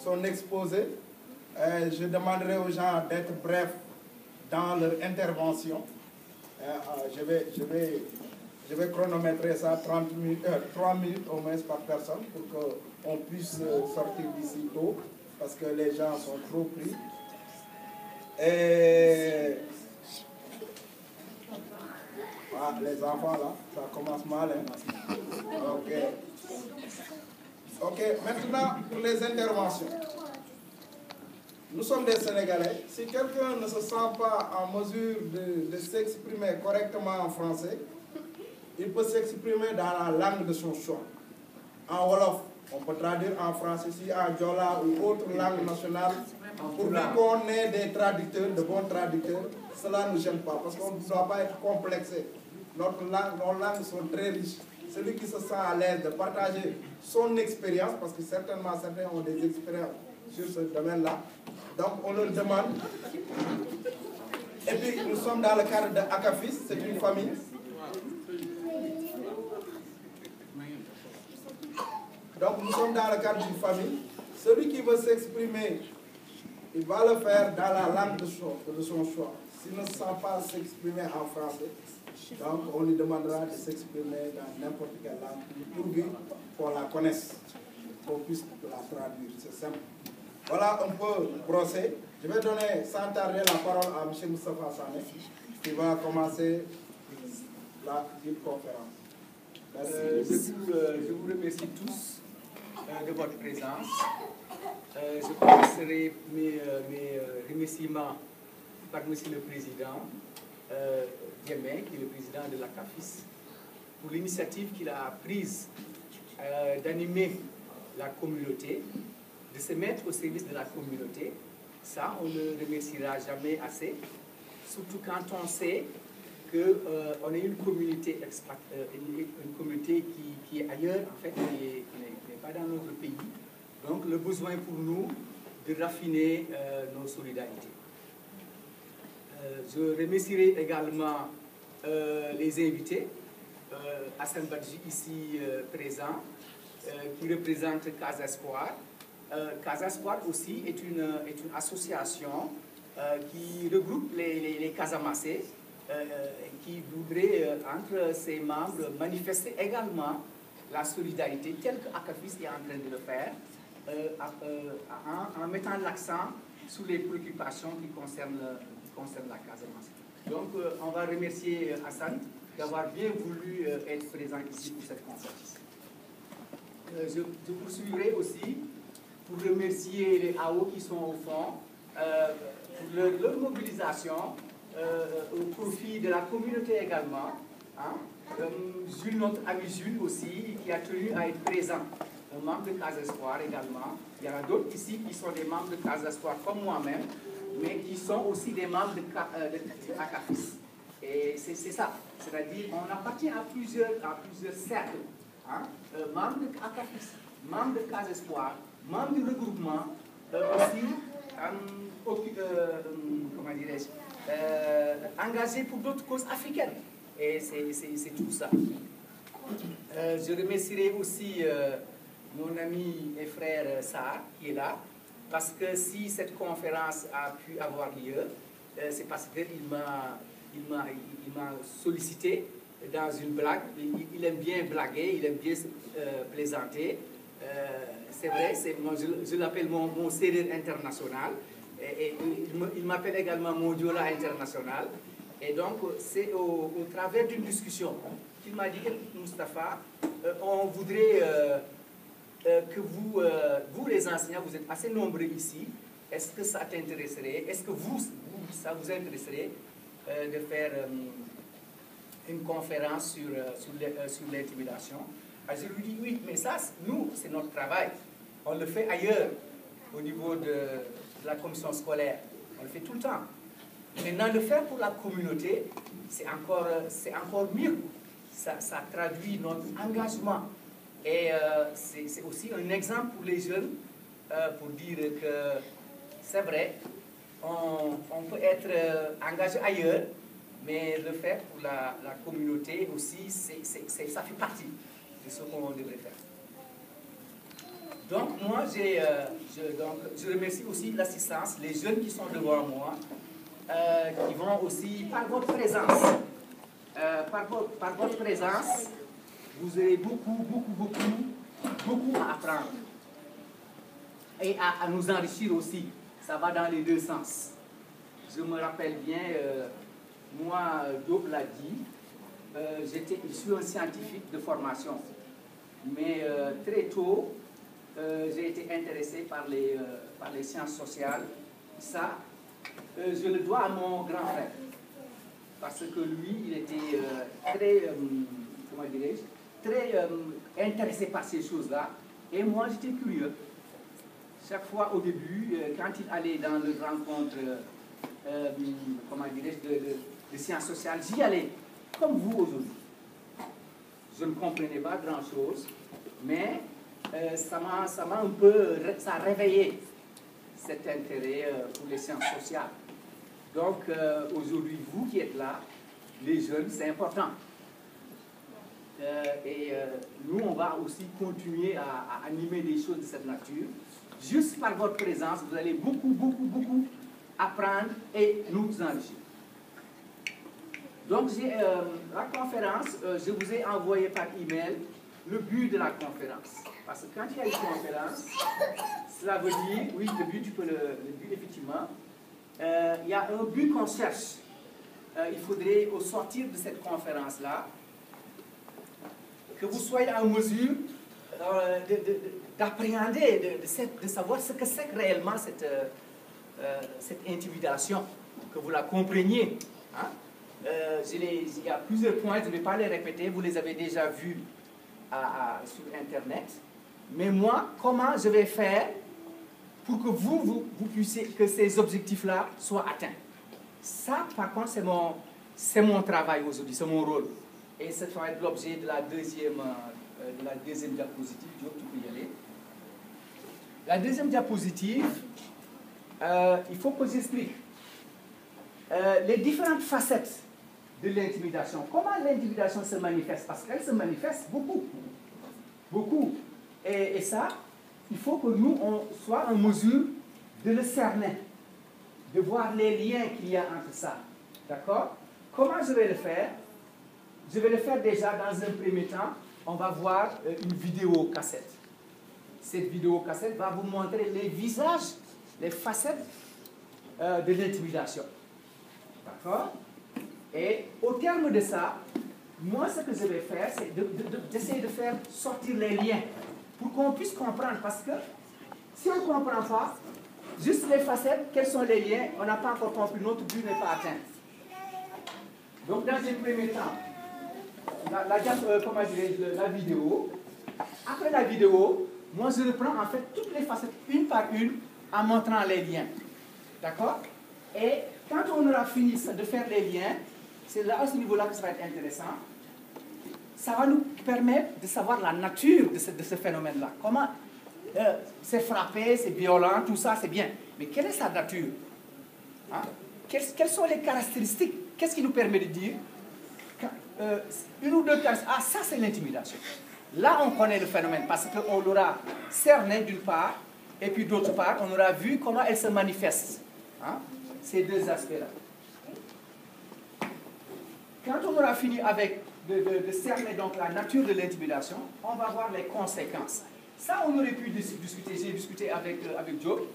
son exposé. Je demanderai aux gens d'être brefs dans leur intervention. Je vais chronométrer ça 3 minutes au moins par personne pour qu'on puisse sortir d'ici tôt parce que les gens sont trop pris. Et les enfants là, ça commence mal. Hein? Ok, maintenant pour les interventions. Nous sommes des Sénégalais. Si quelqu'un ne se sent pas en mesure de s'exprimer correctement en français, il peut s'exprimer dans la langue de son choix. En Wolof, on peut traduire en français, si en Diola ou autre langue nationale. Pourvu qu'on ait des traducteurs, de bons traducteurs, cela ne nous gêne pas, parce qu'on ne doit pas être complexé. Nos langues sont très riches. Celui qui se sent à l'aise de partager son expérience, parce que certainement certains ont des expériences sur ce domaine-là, donc on leur demande. Et puis nous sommes dans le cadre de Akafis, c'est une famille. Donc nous sommes dans le cadre d'une famille. Celui qui veut s'exprimer, il va le faire dans la langue de son choix. S'il ne sent pas s'exprimer en français, donc on lui demandera de s'exprimer dans n'importe quelle langue, pourvu qu'on la connaisse, qu'on puisse la traduire. C'est simple. Voilà un peu le procès. Je vais donner sans tarder la parole à M. Moustapha Sané, qui va commencer la conférence. Merci. Je vous remercie tous de votre présence. Je commencerai mes remerciements par M. le Président Diémé, qui est le président de l'ACAFIS, pour l'initiative qu'il a prise d'animer la communauté, de se mettre au service de la communauté. Ça, on ne le remerciera jamais assez, surtout quand on sait qu'on est une communauté, une communauté qui est ailleurs, en fait, qui n'est pas dans notre pays. Donc, le besoin pour nous de raffiner nos solidarités. Je remercierai également les invités, Hassan Badji ici présent, qui représente Casa Espoir. Casa Espoir aussi est une association qui regroupe les Casamassés, qui voudrait, entre ses membres, manifester également la solidarité telle que Akafis est en train de le faire, en mettant l'accent sur les préoccupations qui concernent la Casamance. Donc, on va remercier Hassan d'avoir bien voulu être présent ici pour cette conférence. Je poursuivrai aussi pour remercier les AO qui sont au fond pour leur mobilisation au profit de la communauté également. Hein. Jules, notre ami Jules aussi, qui a tenu à être présent, un membre de Casa Espoir également. Il y en a d'autres ici qui sont des membres de Casa Espoir comme moi-même, mais qui sont aussi des membres de ACAFIS. Et c'est ça, c'est-à-dire on appartient à plusieurs cercles. Hein? Membres de ACAFIS, membres de Casa Espoir, membres du regroupement, aussi comment dirais-je, engagés pour d'autres causes africaines. Et c'est tout ça. Je remercierai aussi mon ami et frère Sarr, qui est là, parce que si cette conférence a pu avoir lieu, c'est parce qu'il m'a sollicité dans une blague. Il aime bien blaguer, il aime bien plaisanter. C'est vrai, je l'appelle mon séeréer international. Et il m'appelle également mon Diola international. Et donc, c'est au travers d'une discussion qu'il m'a dit, Moustapha, on voudrait que vous les enseignants, vous êtes assez nombreux ici, est-ce que ça t'intéresserait, est-ce que ça vous intéresserait de faire une conférence sur l'intimidation? Je lui dis oui, mais ça, nous, c'est notre travail. On le fait ailleurs, au niveau de la commission scolaire. On le fait tout le temps. Maintenant, le faire pour la communauté, c'est encore mieux. Ça traduit notre engagement. Et c'est aussi un exemple pour les jeunes, pour dire que c'est vrai, on peut être engagé ailleurs, mais le faire pour la communauté aussi, ça fait partie de ce qu'on devrait faire. Donc, moi, je remercie aussi l'assistance, les jeunes qui sont devant moi, qui vont aussi, par votre présence, par votre présence, vous aurez beaucoup à apprendre. Et à nous enrichir aussi. Ça va dans les deux sens. Je me rappelle bien, moi, Diop l'a dit, je suis un scientifique de formation. Mais très tôt, j'ai été intéressé par les sciences sociales. Ça, je le dois à mon grand frère. Parce que lui, il était très, comment dirais-je, très intéressé par ces choses-là. Et moi, j'étais curieux. Chaque fois au début, quand il allait dans les rencontres, comment dirais-je, de sciences sociales, j'y allais, comme vous aujourd'hui. Je ne comprenais pas grand-chose, mais ça m'a un peu, ça a réveillé cet intérêt pour les sciences sociales. Donc, aujourd'hui, vous qui êtes là, les jeunes, c'est important. Nous, on va aussi continuer à animer des choses de cette nature. Juste par votre présence, vous allez beaucoup apprendre et nous enrichir. Donc, la conférence, je vous ai envoyé par email le but de la conférence. Parce que quand il y a une conférence, cela veut dire, oui, le but, tu peux le but, effectivement, il y a un but qu'on cherche. Il faudrait, au sortir de cette conférence-là, que vous soyez en mesure d'appréhender, de savoir ce que c'est réellement cette intimidation, que vous la compreniez. Hein? Il y a plusieurs points, je ne vais pas les répéter, vous les avez déjà vus sur Internet. Mais moi, comment je vais faire pour que vous puissiez, que ces objectifs-là soient atteints? Ça, par contre, c'est mon travail aujourd'hui, c'est mon rôle. Et ça va être l'objet de la deuxième diapositive. Tu peux y aller. La deuxième diapositive, il faut que j'explique les différentes facettes de l'intimidation. Comment l'intimidation se manifeste? Parce qu'elle se manifeste beaucoup. Et ça, il faut que nous, on soit en mesure de le cerner, de voir les liens qu'il y a entre ça. D'accord? Comment je vais le faire? Je vais le faire déjà dans un premier temps. On va voir une vidéo cassette. Cette vidéo cassette va vous montrer les visages, les facettes de l'intimidation. D'accord? Et au terme de ça, moi, ce que je vais faire, c'est d'essayer de faire sortir les liens pour qu'on puisse comprendre. Parce que si on ne comprend pas, juste les facettes, quels sont les liens, on n'a pas encore compris, notre but n'est pas atteint. Donc, dans un premier temps, la vidéo. Après la vidéo, moi je reprends en fait toutes les facettes une par une en montrant les liens. D'accord? Et quand on aura fini de faire les liens, c'est là à ce niveau-là que ça va être intéressant. Ça va nous permettre de savoir la nature de ce phénomène-là. Comment c'est frappé, c'est violent, tout ça, c'est bien. Mais quelle est sa nature? Hein? Quelles sont les caractéristiques? Qu'est-ce qui nous permet de dire une ou deux caractéristiques? Ah, ça c'est l'intimidation. Là, on connaît le phénomène parce qu'on l'aura cerné d'une part, et puis d'autre part, on aura vu comment elle se manifeste. Hein? Ces deux aspects-là. Quand on aura fini avec de cerner donc la nature de l'intimidation, on va voir les conséquences. Ça, on aurait pu discuter. J'ai discuté avec Diop.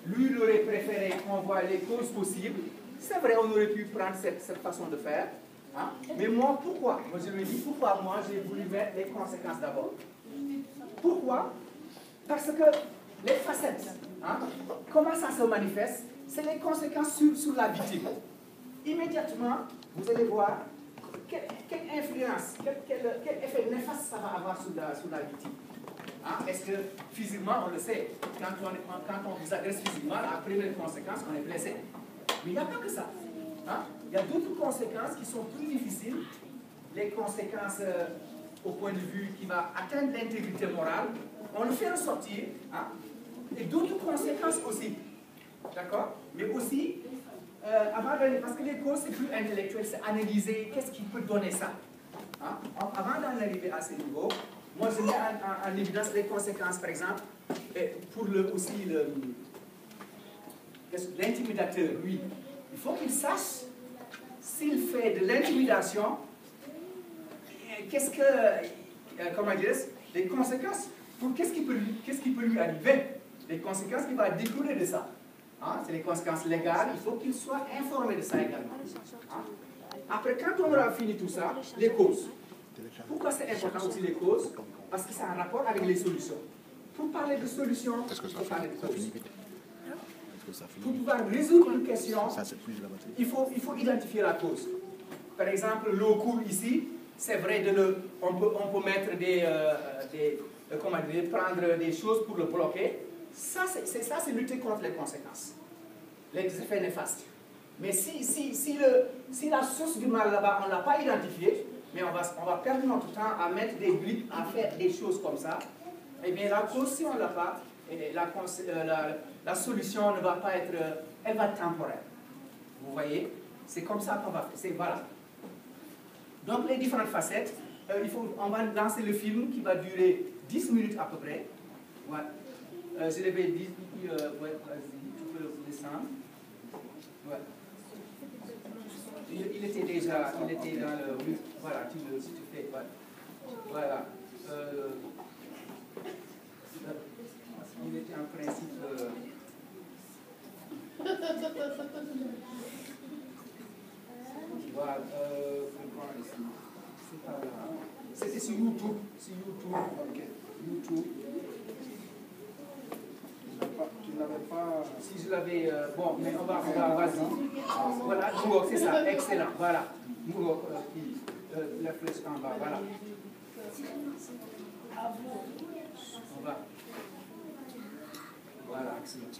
Lui, il aurait préféré qu'on voit les causes possibles. C'est vrai, on aurait pu prendre cette façon de faire. Hein? Mais moi, pourquoi? Moi, je me dis, pourquoi moi, j'ai voulu mettre les conséquences d'abord? Pourquoi? Parce que les facettes, hein, comment ça se manifeste? C'est les conséquences sur la victime. Immédiatement, vous allez voir quelle influence, quel effet néfaste ça va avoir sur la victime. Hein? Est-ce que physiquement, on le sait, quand on vous agresse physiquement, la première conséquence, on est blessé. Mais il n'y a pas que ça. Hein? Il y a d'autres conséquences qui sont plus difficiles. Les conséquences au point de vue qui va atteindre l'intégrité morale, on le fait ressortir. Hein? Et d'autres conséquences aussi. D'accord? Mais aussi, parce que les causes, c'est plus intellectuel, c'est analyser qu'est-ce qui peut donner ça. Hein? Avant d'en arriver à ce niveau, Moi, je mets en évidence les conséquences, par exemple, pour l'intimidateur, lui. Il faut qu'il sache s'il fait de l'intimidation, qu'est-ce que, comment dire, les conséquences, qu'est-ce qui peut lui arriver, les conséquences qui vont découler de ça. Hein? C'est les conséquences légales, il faut qu'il soit informé de ça également. Hein? Après, quand on aura fini tout ça, les causes. Pourquoi c'est important aussi les causes? Parce que c'est un rapport avec les solutions. Pour parler de solutions, il faut parler de causes. Pour pouvoir résoudre une question, il faut identifier la cause. Par exemple, l'eau coule ici, c'est vrai, on peut mettre prendre des choses pour le bloquer. Ça, c'est lutter contre les conséquences, les effets néfastes. Mais si la source du mal là-bas, on ne l'a pas identifiée, mais on va perdre notre temps à mettre des briques, à faire des choses comme ça, eh bien la cause, si on ne l'a pas, la solution ne va pas être, elle va être temporaire. Vous voyez, c'est comme ça qu'on va faire. Voilà. Donc les différentes facettes, on va lancer le film qui va durer 10 minutes à peu près. Voilà. Je l'avais dit, ouais, vas-y, tu peux descendre. Ouais. Il était dans le... Voilà, si tu fais... Voilà. Il était en principe... Voilà, c'est pas là. C'était sur YouTube. Ok. YouTube. Tu n'avais pas... Si je l'avais... bon, mais on va vas-y. Voilà, Mourok, c'est ça, excellent. Voilà. Mourok, la flèche en bas, voilà. On va. Voilà, excellent.